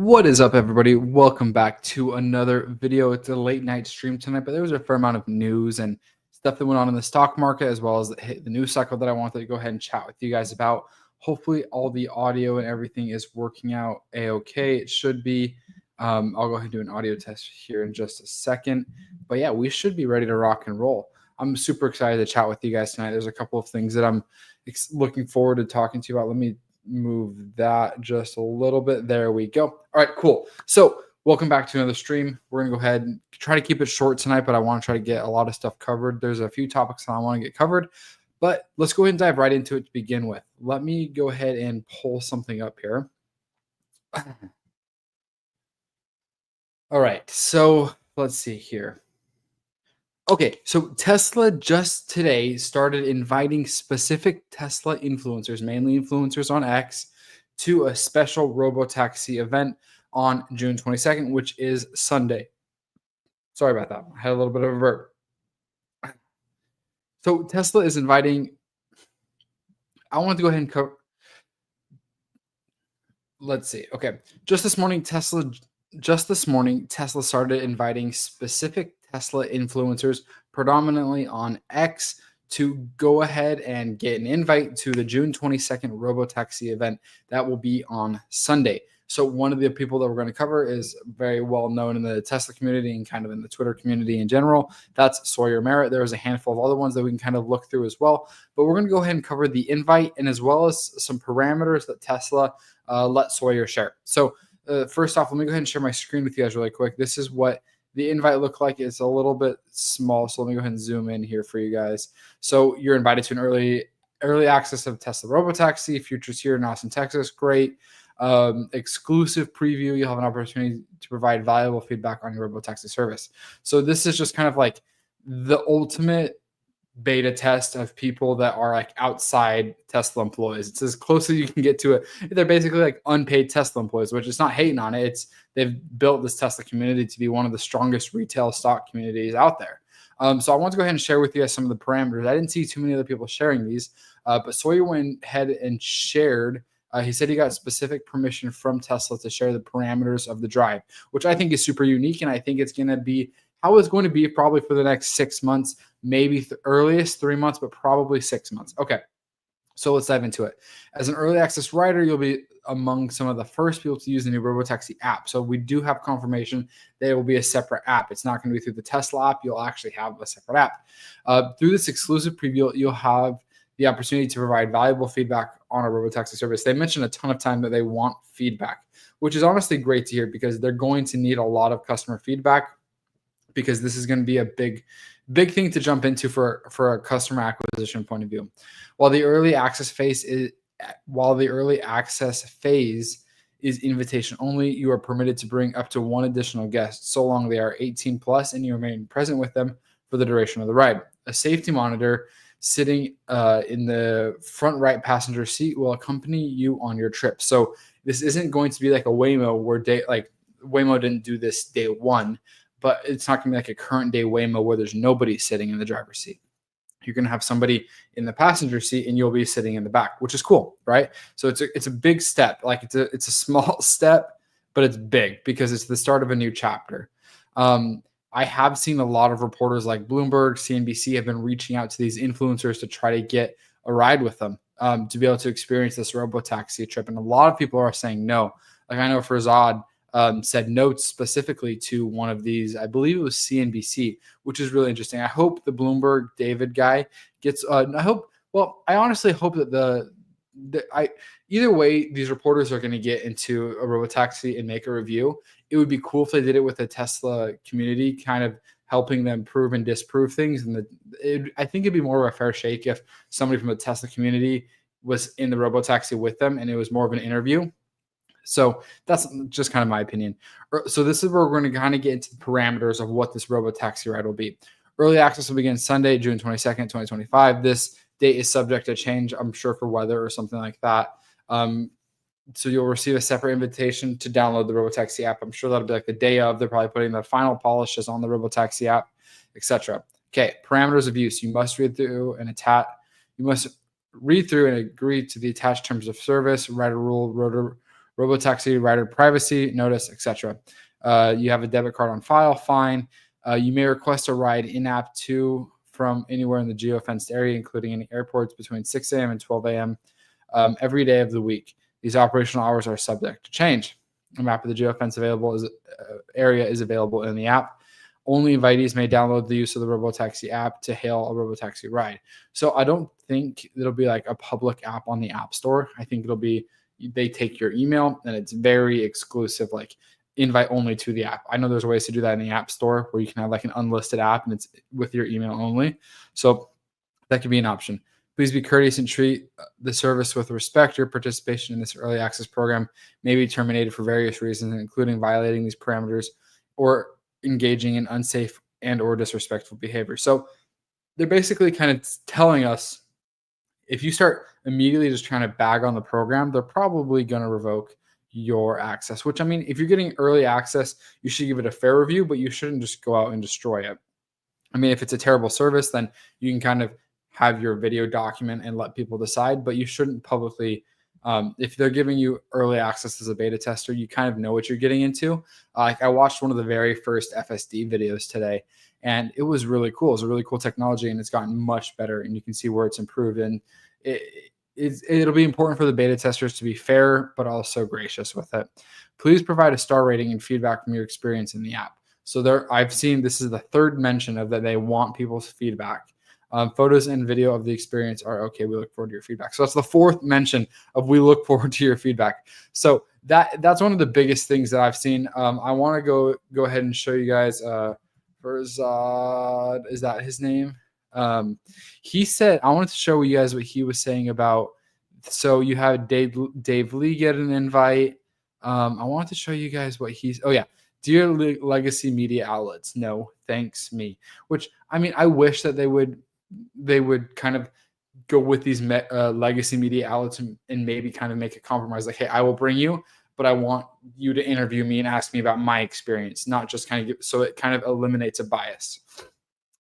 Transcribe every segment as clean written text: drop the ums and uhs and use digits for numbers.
What is up, everybody? Welcome back to another video. It's a late night stream tonight, but there was a fair amount of news and stuff that went on in the stock market, as well as the news cycle that I wanted to go ahead and chat with you guys about. Hopefully, all the audio and everything is working out a-okay. It should be. I'll go ahead and do an audio test here in just a second. But yeah, we should be ready to rock and roll. I'm super excited to chat with you guys tonight. There's a couple of things that I'm looking forward to talking to you about. Let me move that just a little bit. There we go. All right, cool. So welcome back to another stream. We're going to go ahead and try to keep it short tonight, but I want to try to get a lot of stuff covered. There's a few topics that I want to get covered, but let's go ahead and dive right into it to begin with. Let me go ahead and pull something up here. All right, so let's see here. Okay, so Tesla just today started inviting specific Tesla influencers, mainly influencers on X, to a special Robotaxi event on June 22nd, which is Sunday. Sorry about that. I had a little bit of a burp. So Tesla is inviting. I want to go ahead and cover. Let's see. Okay, just this morning, Tesla started inviting specific Tesla influencers, predominantly on X, to go ahead and get an invite to the June 22nd Robotaxi event that will be on Sunday. So one of the people that we're going to cover is very well known in the Tesla community and kind of in the Twitter community in general. That's Sawyer Merritt. There's a handful of other ones that we can kind of look through as well. But we're going to go ahead and cover the invite and as well as some parameters that Tesla let Sawyer share. So first off, let me go ahead and share my screen with you guys really quick. This is what the invite looked like. It's a little bit small, so let me go ahead and zoom in here for you guys. So you're invited to an early access of Tesla Robotaxi. Futures here in Austin, Texas. Great. Exclusive preview. You'll have an opportunity to provide valuable feedback on your Robotaxi service. So this is just kind of like the ultimate beta test of people that are like outside Tesla employees. It's as close as you can get to it. They're basically like unpaid Tesla employees, which is not hating on it. They've built this Tesla community to be one of the strongest retail stock communities out there. So I want to go ahead and share with you guys some of the parameters. I didn't see too many other people sharing these, but Sawyer went ahead and shared. He said he got specific permission from Tesla to share the parameters of the drive, which I think is super unique. And I think it's going to be how it's going to be probably for the next 6 months, maybe the earliest 3 months, but probably 6 months. Okay, so let's dive into it. As an early access rider, you'll be among some of the first people to use the new Robotaxi app. So we do have confirmation that it will be a separate app. It's not going to be through the Tesla app. You'll actually have a separate app. Through this exclusive preview, you'll have the opportunity to provide valuable feedback on a Robotaxi service. They mentioned a ton of time that they want feedback, which is honestly great to hear because they're going to need a lot of customer feedback because this is going to be a big thing to jump into for a customer acquisition point of view. While the early access phase is invitation only, you are permitted to bring up to one additional guest so long they are 18 plus and you remain present with them for the duration of the ride. A safety monitor sitting in the front right passenger seat will accompany you on your trip. So this isn't going to be like a Waymo where Waymo didn't do this day one, but it's not going to be like a current day Waymo where there's nobody sitting in the driver's seat. You're going to have somebody in the passenger seat and you'll be sitting in the back, which is cool, right? So it's a big step. Like it's a small step, but it's big because it's the start of a new chapter. I have seen a lot of reporters like Bloomberg, CNBC have been reaching out to these influencers to try to get a ride with them to be able to experience this Robotaxi trip. And a lot of people are saying no. Like I know Farzad said no specifically to one of these. I believe it was CNBC, which is really interesting. I hope the Bloomberg David guy gets. I honestly hope that either way, these reporters are going to get into a Robotaxi and make a review. It would be cool if they did it with the Tesla community, kind of helping them prove and disprove things. And I think it'd be more of a fair shake if somebody from the Tesla community was in the Robotaxi with them and it was more of an interview. So that's just kind of my opinion. So this is where we're going to kind of get into the parameters of what this Robotaxi ride will be. Early access will begin Sunday, June 22nd, 2025. This date is subject to change, I'm sure, for weather or something like that. So you'll receive a separate invitation to download the Robotaxi app. I'm sure that'll be like the day of. They're probably putting the final polishes on the Robotaxi app, etc. Okay, parameters of use. You must read through and agree to the attached terms of service, write a rule, Robotaxi rider privacy notice, etc. You have a debit card on file, fine. You may request a ride in-app too from anywhere in the geofenced area, including any airports between 6 a.m. and 12 a.m. Every day of the week. These operational hours are subject to change. A map of the geofence area is available in the app. Only invitees may download the use of the Robotaxi app to hail a Robotaxi ride. So I don't think it'll be like a public app on the App Store. I think it'll be they take your email and it's very exclusive, like invite only to the app. I know there's ways to do that in the App Store where you can have like an unlisted app and it's with your email only. So that could be an option. Please be courteous and treat the service with respect. Your participation in this early access program may be terminated for various reasons, including violating these parameters or engaging in unsafe and or disrespectful behavior. So they're basically kind of telling us if you start immediately just trying to bag on the program, they're probably going to revoke your access, which I mean, if you're getting early access, you should give it a fair review, but you shouldn't just go out and destroy it. I mean, if it's a terrible service, then you can kind of have your video document and let people decide, but you shouldn't publicly. If they're giving you early access as a beta tester, you kind of know what you're getting into. Like I watched one of the very first FSD videos today, and it was really cool. It's a really cool technology, and it's gotten much better, and you can see where it's improved. And it'll be important for the beta testers to be fair, but also gracious with it. Please provide a star rating and feedback from your experience in the app. So I've seen this is the third mention of that they want people's feedback. Photos and video of the experience are okay. We look forward to your feedback. So that's the fourth mention of we look forward to your feedback. So that's one of the biggest things that I've seen. I want to go ahead and show you guys. Farzad, is that his name? He said I wanted to show you guys what he was saying about. So you have Dave Lee get an invite. I wanted to show you guys what he's. Oh yeah. Dear legacy media outlets, no, thanks me. Which I mean, I wish that they would kind of go with these legacy media outlets and maybe kind of make a compromise. Like, hey, I will bring you, but I want you to interview me and ask me about my experience, not just kind of so it kind of eliminates a bias.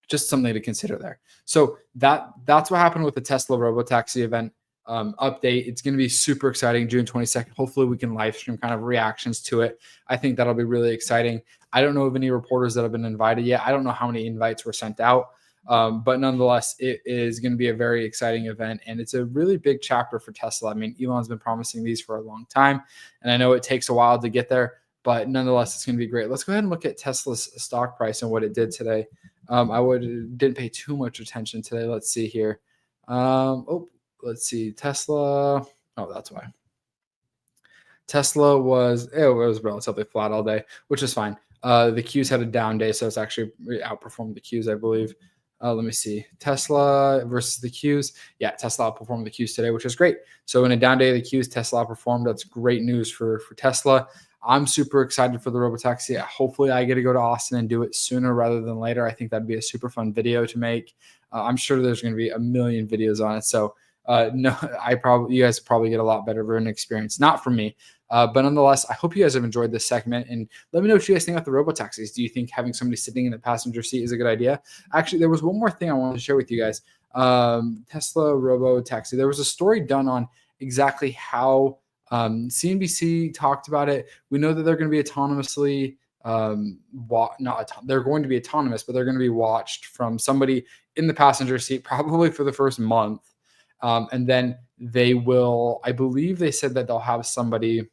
Just something to consider there. So that's what happened with the Tesla Robotaxi event. Update. It's going to be super exciting. June 22nd. Hopefully we can live stream kind of reactions to it. I think that'll be really exciting. I don't know of any reporters that have been invited yet. I don't know how many invites were sent out. But nonetheless, it is going to be a very exciting event, and it's a really big chapter for Tesla. I mean, Elon's been promising these for a long time, and I know it takes a while to get there, but nonetheless, it's going to be great. Let's go ahead and look at Tesla's stock price and what it did today. Didn't pay too much attention today. Let's see here. Let's see. Tesla. Oh, that's why. Tesla was relatively flat all day, which is fine. The Qs had a down day, so it's actually outperformed the Qs, I believe. Let me see. Tesla versus the Qs. Yeah, Tesla outperformed the Qs today, which is great. So in a down day of the Qs, Tesla outperformed. That's great news for Tesla. I'm super excited for the Robotaxi. Hopefully I get to go to Austin and do it sooner rather than later. I think that'd be a super fun video to make. I'm sure there's going to be a million videos on it. So no, you guys probably get a lot better of an experience. Not from me. But nonetheless, I hope you guys have enjoyed this segment, and let me know what you guys think about the Robotaxis. Do you think having somebody sitting in the passenger seat is a good idea? Actually, there was one more thing I wanted to share with you guys. Tesla Robotaxi. There was a story done on exactly how CNBC talked about it. We know that they're going to be autonomously they're going to be autonomous, but they're going to be watched from somebody in the passenger seat probably for the first month. And then they will, I believe they said that they'll have somebody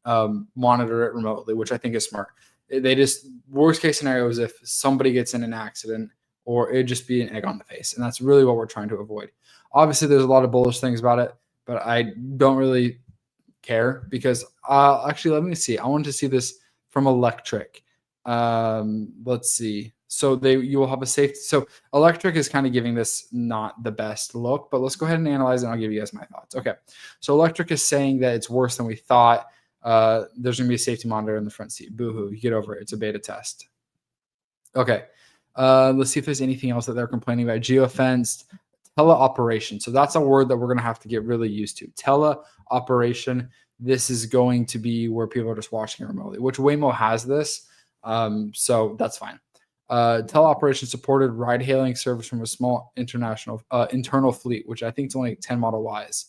monitor it remotely, which I think is smart. They just, worst case scenario is if somebody gets in an accident, or it'd just be an egg on the face. And that's really what we're trying to avoid. Obviously, there's a lot of bullish things about it, but I don't really care because actually, let me see. I wanted to see this from Electric. Let's see. So you will have a safety. So Electric is kind of giving this not the best look, but let's go ahead and analyze it, and I'll give you guys my thoughts. Okay. So Electric is saying that it's worse than we thought. There's going to be a safety monitor in the front seat. Boo-hoo. You get over it. It's a beta test. Okay. Let's see if there's anything else that they're complaining about. Geofenced. Teleoperation. So that's a word that we're going to have to get really used to. Teleoperation. This is going to be where people are just watching it remotely, which Waymo has this. So that's fine. Teleoperation supported ride-hailing service from a small internal fleet, which I think is only 10 Model Ys.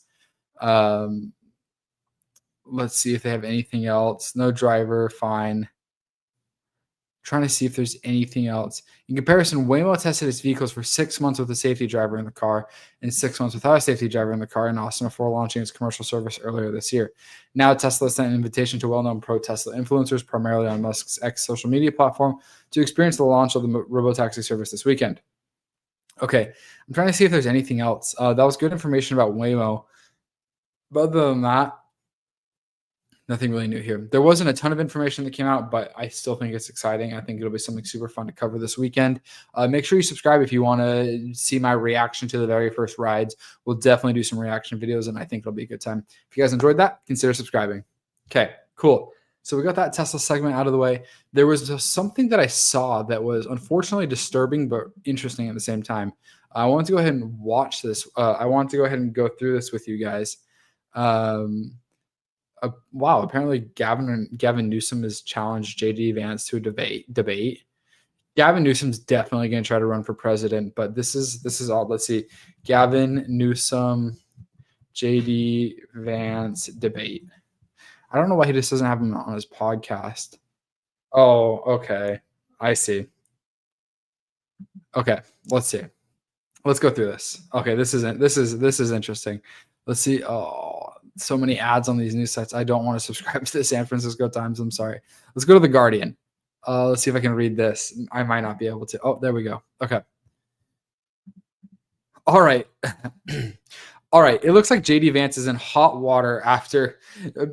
Let's see if they have anything else. No driver, fine. Trying to see if there's anything else. In comparison, Waymo tested its vehicles for 6 months with a safety driver in the car and 6 months without a safety driver in the car in Austin before launching its commercial service earlier this year. Now, Tesla sent an invitation to well-known pro-Tesla influencers, primarily on Musk's X social media platform, to experience the launch of the Robotaxi service this weekend. Okay, I'm trying to see if there's anything else. That was good information about Waymo. But other than that, nothing really new here. There wasn't a ton of information that came out, but I still think it's exciting. I think it'll be something super fun to cover this weekend. Make sure you subscribe if you want to see my reaction to the very first rides. We'll definitely do some reaction videos, and I think it'll be a good time. If you guys enjoyed that, consider subscribing. Okay, cool. So we got that Tesla segment out of the way. There was just something that I saw that was unfortunately disturbing, but interesting at the same time. I want to go ahead and watch this. I want to go ahead and go through this with you guys. Wow, apparently Gavin Newsom has challenged JD Vance to a debate. Gavin Newsom's definitely going to try to run for president, but this is all. Let's see. Gavin Newsom, JD Vance debate. I don't know why he just doesn't have him on his podcast. Oh, okay. I see. Okay, let's see. Let's go through this. Okay, this is interesting. Let's see. Oh, so many ads on these news sites. I don't want to subscribe to the San Francisco Times. I'm sorry. Let's go to the Guardian. Let's see if I can read this. I might not be able to. Oh, there we go. Okay. All right. All right. It looks like JD Vance is in hot water after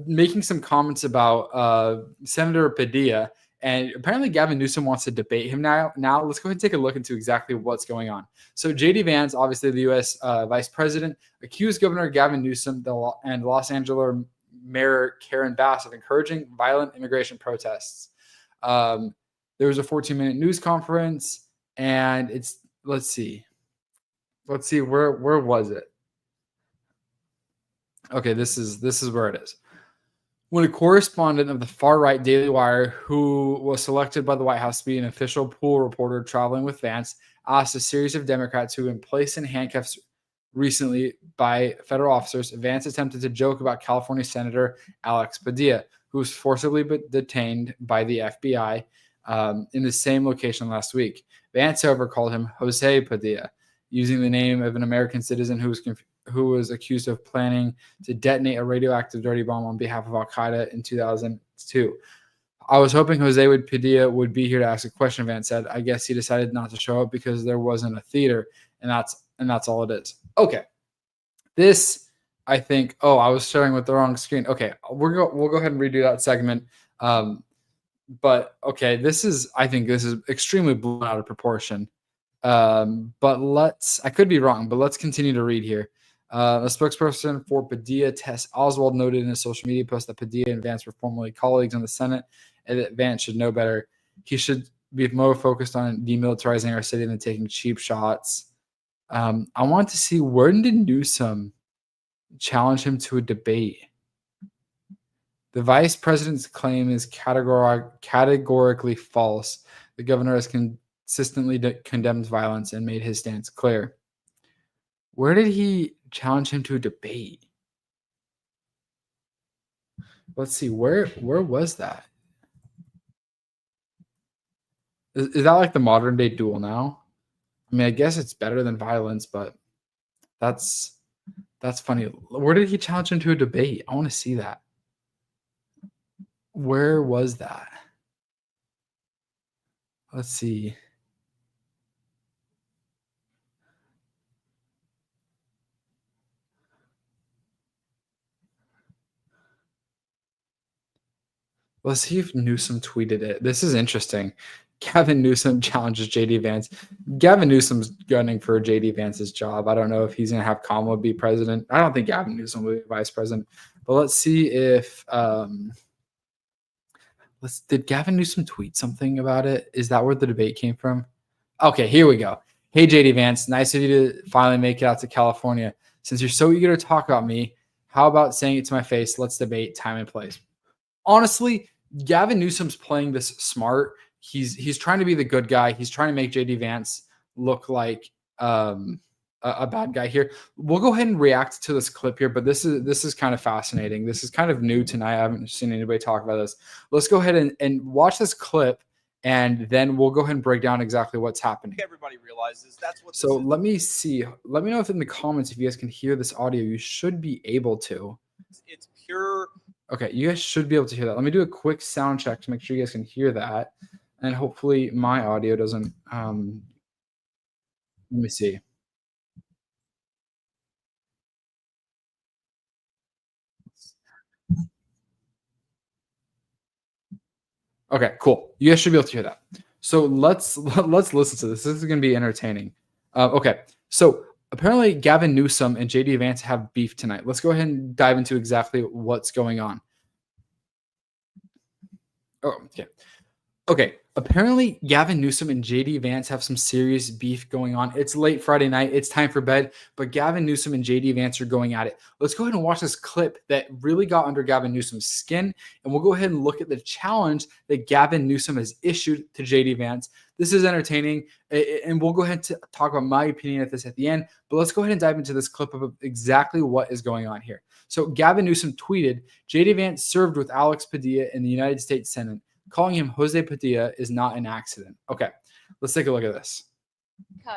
making some comments about Senator Padilla. And apparently Gavin Newsom wants to debate him now. Now, let's go ahead and take a look into exactly what's going on. So JD Vance, obviously the U.S. Vice President, accused Governor Gavin Newsom and Los Angeles Mayor Karen Bass of encouraging violent immigration protests. There was a 14-minute news conference, and it's let's see, where was it? Okay, this is where it is. When a correspondent of the far-right Daily Wire, who was selected by the White House to be an official pool reporter traveling with Vance, asked a series of Democrats who had been placed in handcuffs recently by federal officers, Vance attempted to joke about California Senator Alex Padilla, who was forcibly detained by the FBI in the same location last week. Vance, however, called him Jose Padilla, using the name of an American citizen who was accused of planning to detonate a radioactive dirty bomb on behalf of Al-Qaeda in 2002. I was hoping Jose Padilla would be here to ask a question, Vance said. I guess he decided not to show up because there wasn't a theater, and that's all it is. Okay. This, I think, I was sharing with the wrong screen. Okay, we'll go ahead and redo that segment. But okay, I think this is extremely blown out of proportion. But I could be wrong, but let's continue to read here. A spokesperson for Padilla, Tess Oswald, noted in a social media post that Padilla and Vance were formerly colleagues in the Senate and that Vance should know better. He should be more focused on demilitarizing our city than taking cheap shots. I want to see, where did Newsom challenge him to a debate? The vice president's claim is categorically false. The governor has consistently condemned violence and made his stance clear. Where did he challenge him to a debate? Let's see. Where was that? Is that like the modern day duel now? I mean, I guess it's better than violence, but that's funny. Where did he challenge him to a debate? I want to see that. Where was that? Let's see. Let's see if Newsom tweeted it. This is interesting. Gavin Newsom challenges JD Vance. Gavin Newsom's gunning for JD Vance's job. I don't know if he's going to have Kamala be president. I don't think Gavin Newsom will be vice president. But let's see if did Gavin Newsom tweet something about it? Is that where the debate came from? Okay, here we go. Hey, JD Vance, nice of you to finally make it out to California. Since you're so eager to talk about me, how about saying it to my face? Let's debate time and place. Honestly, Gavin Newsom's playing this smart. He's trying to be the good guy. He's trying to make JD Vance look like a bad guy here. We'll go ahead and react to this clip here, but this is kind of fascinating. This is kind of new tonight. I haven't seen anybody talk about this. Let's go ahead and watch this clip, and then we'll go ahead and break down exactly what's happening. Everybody realizes that's what. So let me see. Let me know if in the comments if you guys can hear this audio. You should be able to. It's pure. Okay, you guys should be able to hear that. Let me do a quick sound check to make sure you guys can hear that, and hopefully my audio doesn't. Let me see. Okay, cool. You guys should be able to hear that. So let's listen to this. This is going to be entertaining. Okay, so apparently Gavin Newsom and JD Vance have beef tonight. Let's go ahead and dive into exactly what's going on. Oh, okay. Okay, apparently Gavin Newsom and JD Vance have some serious beef going on. It's late Friday night. It's time for bed, but Gavin Newsom and JD Vance are going at it. Let's go ahead and watch this clip that really got under Gavin Newsom's skin, and we'll go ahead and look at the challenge that Gavin Newsom has issued to JD Vance. This is entertaining, and we'll go ahead to talk about my opinion at this at the end, but let's go ahead and dive into this clip of exactly what is going on here. So Gavin Newsom tweeted, JD Vance served with Alex Padilla in the United States Senate. Calling him Jose Padilla is not an accident. Okay, let's take a look at this.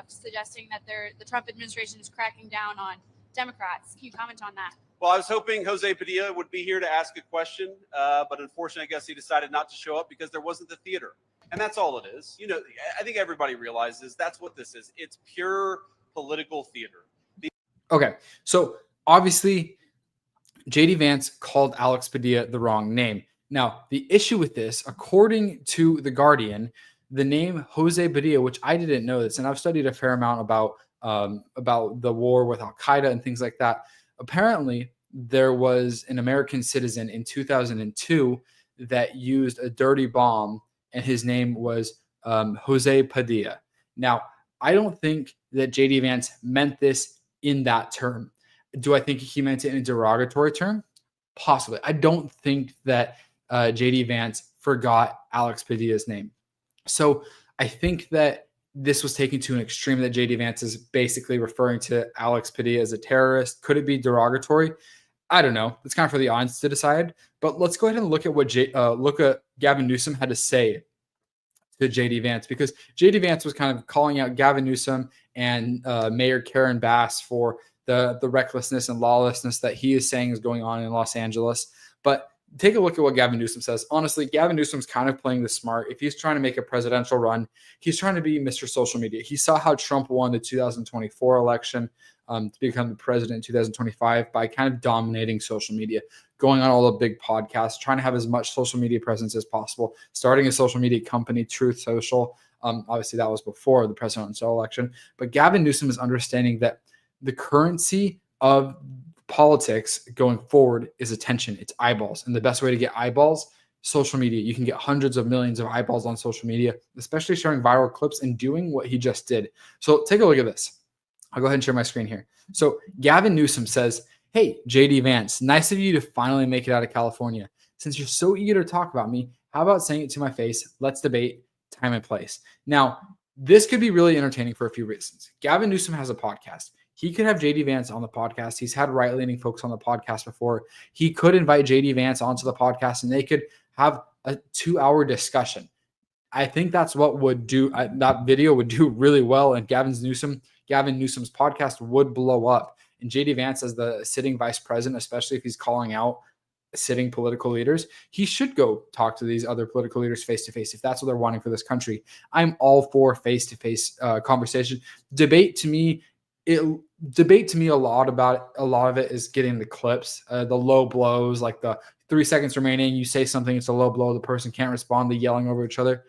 Suggesting that the Trump administration is cracking down on Democrats. Can you comment on that? Well, I was hoping Jose Padilla would be here to ask a question, but unfortunately, I guess he decided not to show up because there wasn't the theater. And that's all it is. You know, I think everybody realizes that's what this is. It's pure political theater. Okay, so obviously, JD Vance called Alex Padilla the wrong name. Now, the issue with this, according to The Guardian, the name Jose Padilla, which I didn't know this, and I've studied a fair amount about the war with Al-Qaeda and things like that. Apparently, there was an American citizen in 2002 that used a dirty bomb, and his name was Jose Padilla. Now, I don't think that JD Vance meant this in that term. Do I think he meant it in a derogatory term? Possibly. I don't think that JD Vance forgot Alex Padilla's name. So I think that this was taken to an extreme that JD Vance is basically referring to Alex Padilla as a terrorist. Could it be derogatory? I don't know. It's kind of for the audience to decide. But let's go ahead and look at what Gavin Newsom had to say to JD Vance, because JD Vance was kind of calling out Gavin Newsom and Mayor Karen Bass for the recklessness and lawlessness that he is saying is going on in Los Angeles. But take a look at what Gavin Newsom says. Honestly, Gavin Newsom's kind of playing the smart. If he's trying to make a presidential run, he's trying to be Mr. Social Media. He saw how Trump won the 2024 election to become the president in 2025 by kind of dominating social media, going on all the big podcasts, trying to have as much social media presence as possible, starting a social media company, Truth Social. Obviously, that was before the presidential election. But Gavin Newsom is understanding that the currency of politics going forward is attention. It's eyeballs. And the best way to get eyeballs, social media. You can get hundreds of millions of eyeballs on social media, especially sharing viral clips and doing what he just did. So take a look at this. I'll go ahead and share my screen here. So Gavin Newsom says, hey, JD Vance, nice of you to finally make it out of California. Since you're so eager to talk about me, how about saying it to my face? Let's debate time and place. Now, this could be really entertaining for a few reasons. Gavin Newsom has a podcast. He could have JD Vance on the podcast. He's had right-leaning folks on the podcast before. He could invite JD Vance onto the podcast, and they could have a 2-hour discussion. I think that's what would do. That video would do really well, and Gavin Newsom's podcast would blow up. And JD Vance, as the sitting vice president, especially if he's calling out sitting political leaders, he should go talk to these other political leaders face to face if that's what they're wanting for this country. I'm all for face-to-face conversation. Debate to me, a lot of it is getting the clips, the low blows, like the 3 seconds remaining, you say something, it's a low blow, the person can't respond, they yelling over each other.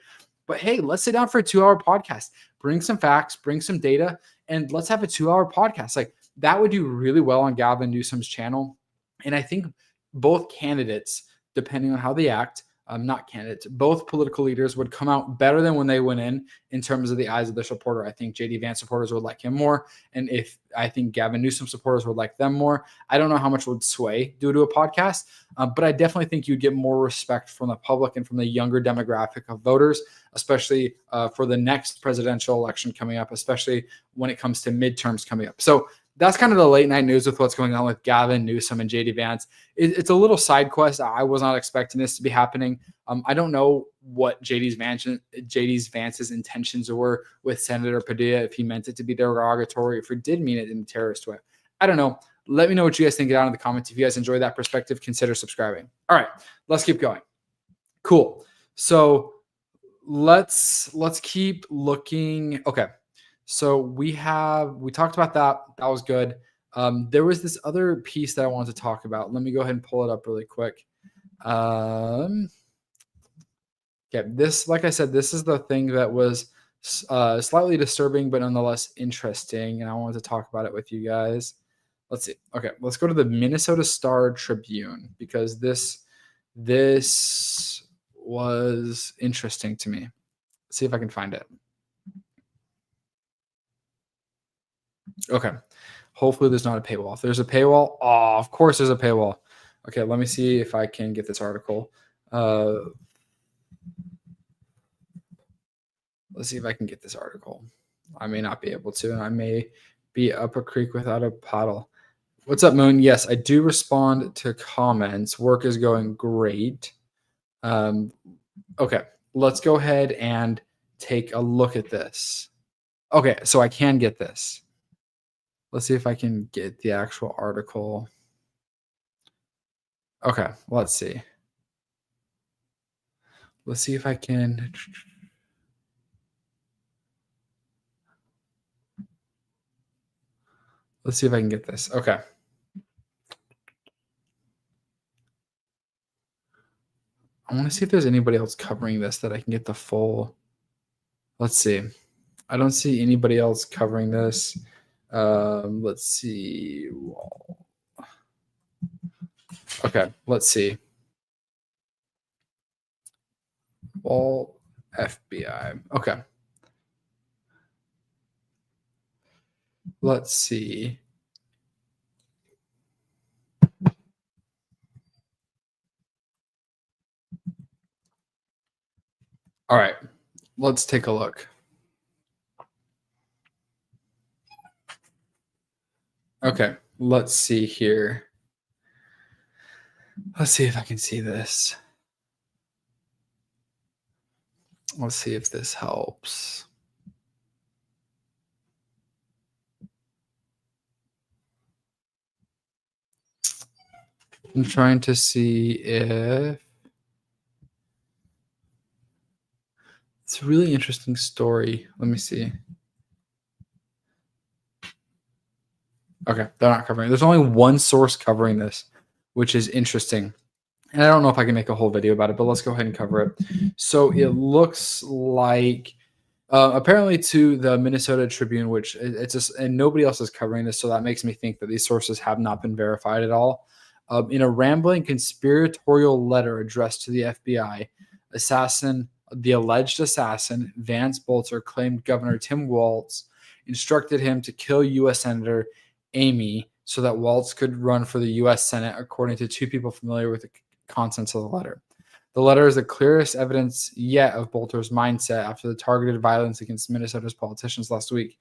But hey, let's sit down for a 2-hour podcast, bring some facts, bring some data, and let's have a 2-hour podcast. Like that would do really well on Gavin Newsom's channel. And I think both candidates, depending on how they act, not candidates, both political leaders would come out better than when they went in terms of the eyes of the supporter. I think JD Vance supporters would like him more. And if I think Gavin Newsom supporters would like them more, I don't know how much would sway due to a podcast, but I definitely think you'd get more respect from the public and from the younger demographic of voters, especially for the next presidential election coming up, especially when it comes to midterms coming up. So that's kind of the late night news with what's going on with Gavin Newsom and JD Vance. It's a little side quest. I was not expecting this to be happening. I don't know what JD Vance's intentions were with Senator Padilla, if he meant it to be derogatory, if he did mean it in a terrorist way. I don't know. Let me know what you guys think down in the comments. If you guys enjoy that perspective, consider subscribing. All right, let's keep going. Cool. So let's keep looking. Okay. So we talked about that. That was good. There was this other piece that I wanted to talk about. Let me go ahead and pull it up really quick. Okay, this, like I said, this is the thing that was slightly disturbing, but nonetheless interesting, and I wanted to talk about it with you guys. Let's see. Okay, let's go to the Minnesota Star Tribune, because this was interesting to me. Let's see if I can find it. Okay. Hopefully there's not a paywall. If there's a paywall, of course there's a paywall. Okay, let me see if I can get this article. Let's see if I can get this article. I may not be able to, and I may be up a creek without a paddle. What's up, Moon? Yes, I do respond to comments. Work is going great. Okay, let's go ahead and take a look at this. Okay, so I can get this. Let's see if I can get the actual article. Okay, let's see. Let's see if I can. Let's see if I can get this. Okay. I want to see if there's anybody else covering this that I can get the full. Let's see. I don't see anybody else covering this. Let's see. Okay, let's see. Wall FBI. Okay. Let's see. All right, let's take a look. Okay, let's see here. Let's see if I can see this. Let's see if this helps. I'm trying to see if it's a really interesting story. Let me see. Okay, they're not covering it. There's only one source covering this, which is interesting. And I don't know if I can make a whole video about it, but let's go ahead and cover it. So it looks like apparently to the Minnesota Tribune, which it's just, and nobody else is covering this, so that makes me think that these sources have not been verified at all. In a rambling conspiratorial letter addressed to the FBI, the alleged assassin, Vance Bolter, claimed Governor Tim Walz instructed him to kill U.S. Senator Amy so that Walz could run for the U.S. Senate, according to two people familiar with the contents of the letter. The letter is the clearest evidence yet of Bolter's mindset after the targeted violence against Minnesota's politicians last week.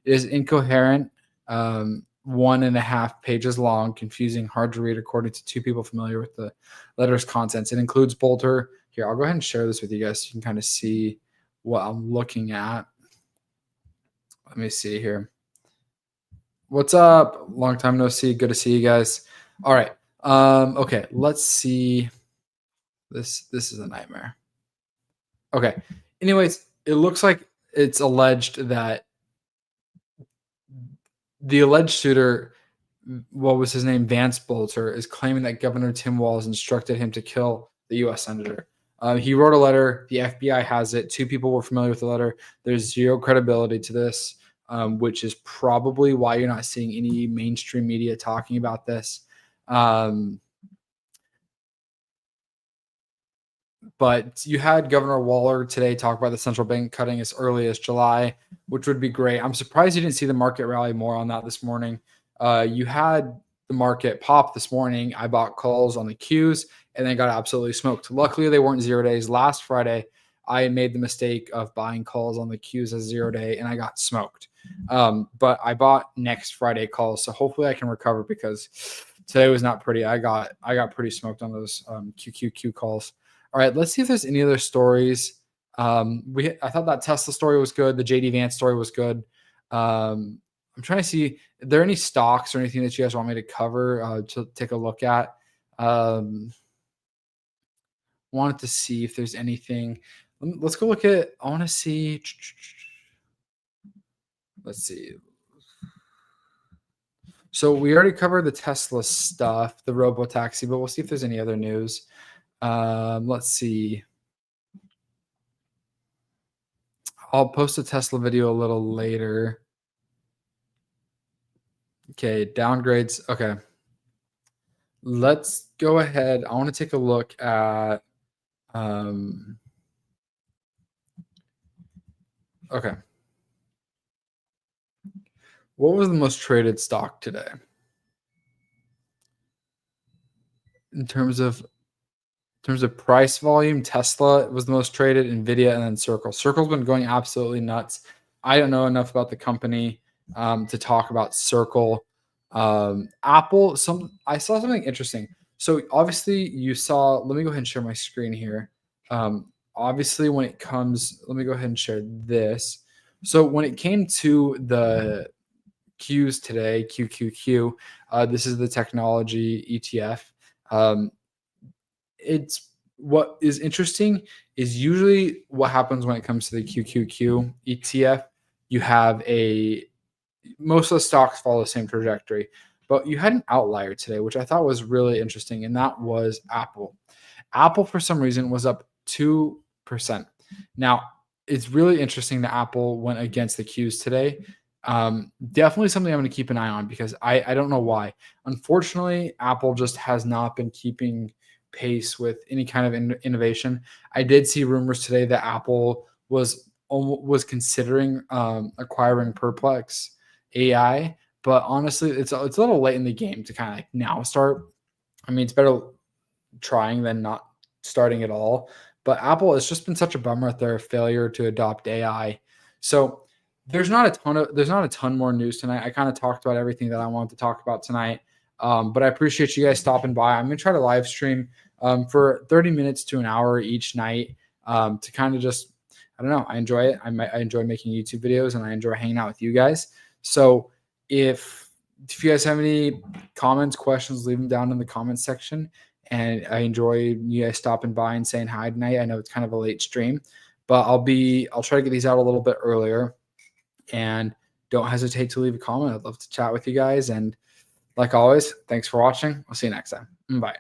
It is incoherent, 1.5 pages long, confusing, hard to read, according to two people familiar with the letter's contents. It includes Bolter. Here, I'll go ahead and share this with you guys so you can kind of see what I'm looking at. Let me see here. What's up? Long time no see. Good to see you guys. All right. Okay, let's see. This is a nightmare. Okay. Anyways, it looks like it's alleged that the alleged shooter, what was his name, Vance Bolter, is claiming that Governor Tim Walz instructed him to kill the U.S. Senator. He wrote a letter. The FBI has it. Two people were familiar with the letter. There's zero credibility to this, which is probably why you're not seeing any mainstream media talking about this. But you had Governor Waller today talk about the central bank cutting as early as July, which would be great. I'm surprised you didn't see the market rally more on that this morning. You had the market pop this morning. I bought calls on the Qs and then got absolutely smoked. Luckily, they weren't 0 days. Last Friday, I made the mistake of buying calls on the Qs as 0 day and I got smoked. But I bought next Friday calls, so hopefully I can recover because today was not pretty. I got pretty smoked on those QQQ calls. All right, let's see if there's any other stories. I thought that Tesla story was good. The JD Vance story was good. I'm trying to see, are there any stocks or anything that you guys want me to cover to take a look at? Wanted to see if there's anything. Let's go look at. I want to see. Let's see. So we already covered the Tesla stuff, the Robotaxi, but we'll see if there's any other news. Let's see. I'll post a Tesla video a little later. Okay, downgrades. Okay. Let's go ahead. I want to take a look at okay. What was the most traded stock today? In terms of price volume, Tesla was the most traded, Nvidia, and then Circle. Circle's been going absolutely nuts. I don't know enough about the company to talk about Circle. Apple, I saw something interesting. So obviously you saw, let me go ahead and share my screen here. Obviously when it comes, let me go ahead and share this. So when it came to the Qs today, QQQ, this is the technology ETF. It's what is interesting is usually what happens when it comes to the QQQ ETF. You have most of the stocks follow the same trajectory, but you had an outlier today, which I thought was really interesting, and that was Apple. Apple, for some reason, was up 2%. Now, it's really interesting that Apple went against the Qs today. Definitely something I'm going to keep an eye on because I don't know why. Unfortunately, Apple just has not been keeping pace with any kind of innovation. I did see rumors today that Apple was considering acquiring Perplex AI, but honestly, it's a little late in the game to kind of now start. I mean, it's better trying than not starting at all. But Apple, it's just been such a bummer at their failure to adopt AI. So there's not a ton more news tonight. I kind of talked about everything that I wanted to talk about tonight. But I appreciate you guys stopping by. I'm going to try to live stream for 30 minutes to an hour each night to kind of just, I don't know, I enjoy it. I enjoy making YouTube videos and I enjoy hanging out with you guys. So if you guys have any comments, questions, leave them down in the comments section. And I enjoy you guys stopping by and saying hi tonight. I know it's kind of a late stream, but I'll try to get these out a little bit earlier. And don't hesitate to leave a comment. I'd love to chat with you guys. And like always, thanks for watching. I'll see you next time. Bye.